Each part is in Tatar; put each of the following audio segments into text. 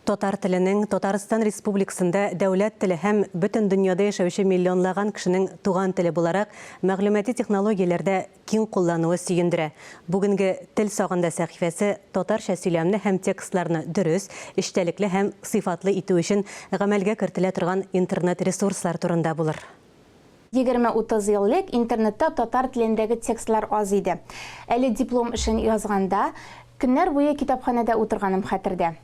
Татар теленең Татарстан Республикасында дәүләт теле һәм бөтен дөньяда яшәүче миллионлаган кешенең туган теле буларак мәгълүмати технологияләрдә киң куллануы сөендерә. Бүгенге тел сагында сәхифәсе татарча сөйләмне һәм текстларны дөрес, эчтәлекле һәм сыйфатлы итү өчен гамәлгә кертелә торган интернет-ресурслар турында булыр. 20-30 еллык интернетта татар телендәге текстлар аз иде. Әле диплом эшен язганда, көннәр буе китапханәдә утырганым хәтердә.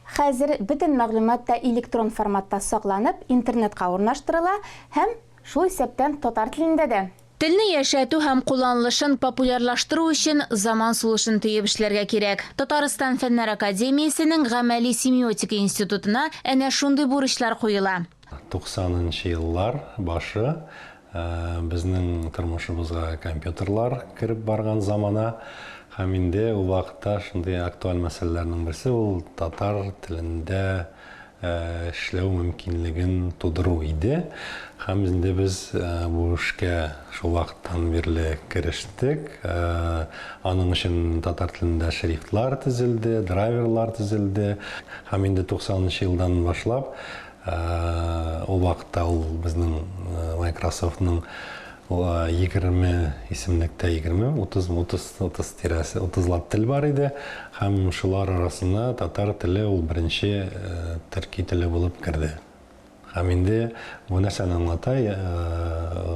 Хәзер бөтен мәгълүмат та электрон форматта сакланып, интернетка урнаштырыла һәм шул исәптән татар телендә дә. Телне яшәтү һәм кулланылышын популярлаштыру өчен заман сулышын тыеп эшләргә кирәк. Татарстан Фәннәр академиясенең гамәли семиотика институтына әнә шундый бурычлар куела. 90-нчы еллар башы безнең тормышыбызга компьютерлар кирип барган замана. Һәм инде ул вакытта шундый актуаль мәсьәләләрнең берсе ул татар телендә эшләү мөмкинлеген тудыру иде. Һәм инде без бу эшкә шул вакыттан бирле керештек. Аның өчен татар телендә шрифтлар төзелде, драйверлар төзелде. Һәм инде 90-нчы елдан башлап ул вакытта ул безнең Microsoftның 20 исемлектә 30-лап тел бар иде. Һәм шулар арасында татар теле ул беренче төрки теле булып керде. Һәм инде бу нәрсәне аңлата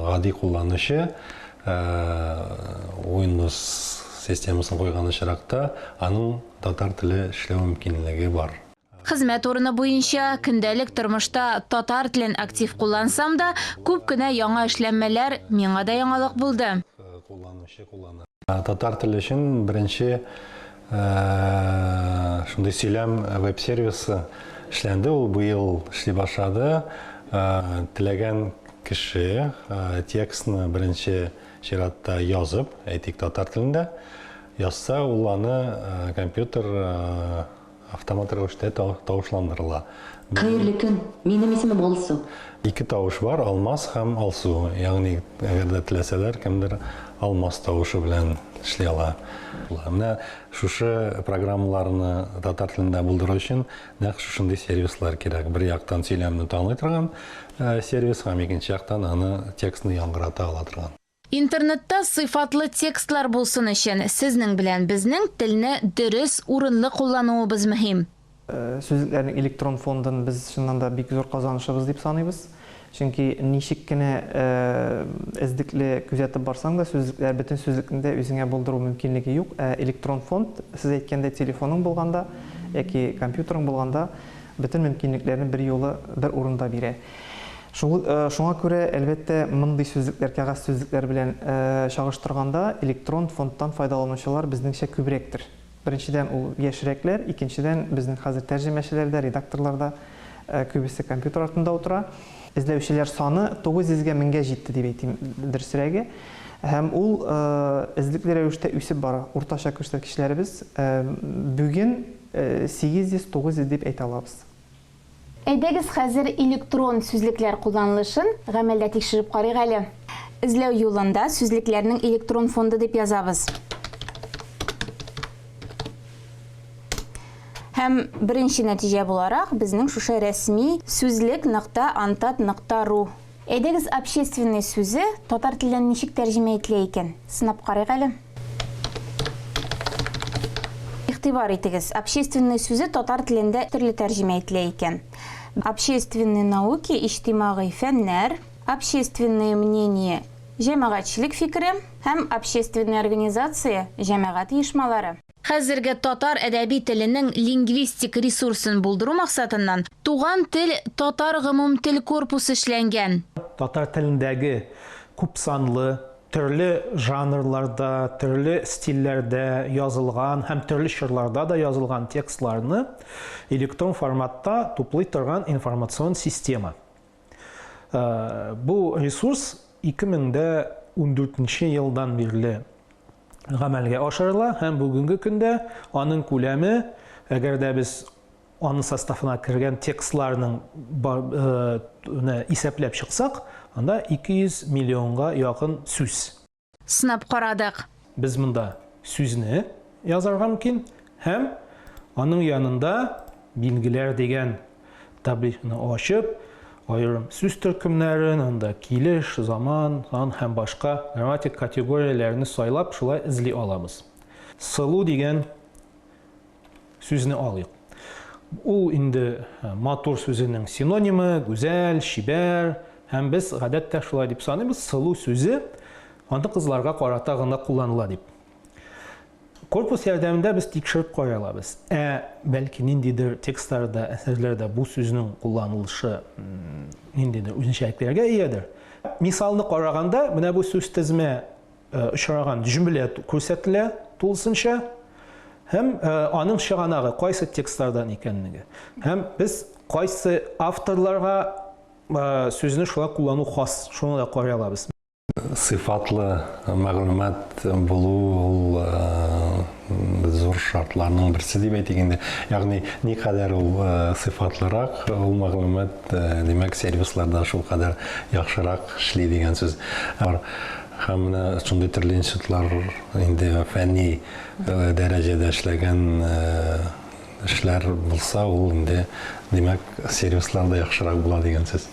гади кулланучы Windows системасын куйган очракта аның татар теле эшләү мөмкинлеге бар. Хезмәт урыны буенча көндәлек тормышта татар телен актив куллансам да, күп кенә яңа эшләнмәләр миңа да яңалык булды. Татар теле өчен беренче шундый сөйләм веб-сервисы эшләнде, ул быел эшли башлады. Теләгән кеше текстны беренче чиратта язып, әйтик татар телендә, язса, ул аны компьютер автомат рәвештә тавышландырыла. Хәерле көн, минем исемем Алсу. Ике тавыш бар, Алмаз һәм Алсу. Ягъни, әгәр дә теләсәләр, кемдер Алмаз тавышы белән эшли ала. Менә шушы программаларны татар телендә булдыру өчен нәкъ шушындый сервислар кирәк. Бер яктан сөйләмне таный торган сервис, һәм икенче яктан аны текстны яңгырата ала торган. Интернетта сыйфатлы текстлар булсын өчен сезнең белән безнең телне дөрес, урынлы куллануыбыз мөһим. Сүзлекләрнең электрон фондын biz шуннан да бик зур казанышыбыз дип саныйбыз. Чөнки ничек кенә эздекле күзәтеп барсаң да сүзлекләр бөтен сүзлекләрдә үзеңә булдыру мөмкинлеге юк. Электрон фонд сез әйткәндә телефоның булганда яки компьютерың булганда бөтен мөмкинлекләрне бер юлы бер урында бирә. Шуңа күрә әлбәттә мондый сүзлекләр, кәгазь сүзлекләр белән чагыштырганда электрон фондтан файдаланучылар безнеңчә күбрәктер. Беренчедән ул яшьрәкләр, икенчедән безнең хәзер тәрҗемәчеләрдә, редакторларда күбесе компьютер артында утыра. Эзләүчеләр саны 900-гә 1000-гә җитте дип әйтим дөресрәге. Һәм ул эзлекле рәвештә үсеп бара. Уртача күрсәткечләребез бүген 800-900 дип әйтә алабыз. Әйдәгез хәзер электрон сүзлекләр кулланылышын гамәлдә тикшереп карыйк әле. Эзләү юлында сүзлекләрнең электрон фонды дип язабыз. Һәм беренче нәтиҗә буларак безнең шушы рәсми сүзлек.antat.ru. Әйдәгез общественный сүзе татар теленнән ничек тәрҗемә ителә икән? Сынап карыйк әле. Игътибар итегез, общественный сүзе татар телендә төрле тәрҗемә ителә икән. Общественные науки, иҗтимагый фәннәр, общественное мнение, җәмәгатьчелек фикере һәм общественная организация, җәмәгать оешмалары. Хәзерге татар әдәби теленең лингвистик ресурсын булдыру максатыннан туган тел татар гомум тел корпусы эшләнгән. Татар телендәге күп санлы төрле жанрларда, төрле стильләрдә язылган һәм төрле чорларда да язылган текстларны электрон форматта туплый торган информацион система. Бу ресурс 2014 елдан бирле гамәлгә ашырыла һәм бүгенге көндә аның күләме, әгәр дә без аның составына кергән текстларның исәпләп чыксак, анда 200 миллионга якын сүз. Сынап карадык. Без монда сүзне язарга мөмкин һәм аның янында билгеләр дигән таблицаны ачып, айрым сүз төркемнәрен, анда килеш, заман, сан һәм башка грамматик категорияләрне сайлап, шулай эзли аламыз. Сылу дигән сүзне алыйк. Ул инде матур сүзенең синонимы, гүзәл, шибәр, һәм без гадәттә шулай дип саныйбыз, сылу сүзе анда кызларга карата гына кулланыла дип. Корпус ярдәмендә без тикшереп каралабыз. Бәлки ниндидер текстларда, әсәрләрдә бу сүзнең кулланылышы ниндидер үзенчәлекләргә иядер. Мисалны караганда, менә бу сүз тезмә очраган җөмлә күрсәтелә тулысынча, һәм аның чыганагы кайсы текстлардан икәнлеге. Һәм без кайсы авторларга сүзне шулай куллану хас, шуны да каралабыз. Сыйфатлы мәгълүмат булу зур шартларның берсе дип әйтгәндә, ягъни никадәр ул сыйфатлырак, ул мәгълүмат димәк сервисларда шул кадәр яхшырак эшли дигән сүз. Һәм шундый төрле институтлар инде фәнни дәрәҗәдә эшләгән эшләр булса, ул инде димәк сервисларда яхшырак була дигән сүз.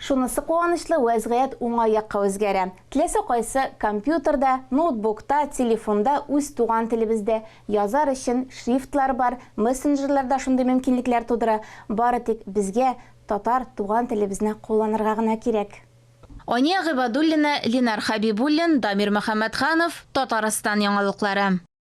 Шунысы куанычлы, вәзгыять уңай якка үзгәрә. Теләсә кайсы компьютерда, ноутбукта, телефонда үз туган телебездә язар өчен шрифтлар бар, мессенджерларда шундый мөмкинлекләр тудыра. Бары тик безгә татар туган телебезне кулланырга гына кирәк. Ания Гыйбадуллина, Ленар Хабибуллин, Дамир Мөхәммәтханов, Татарстан яңалыклары.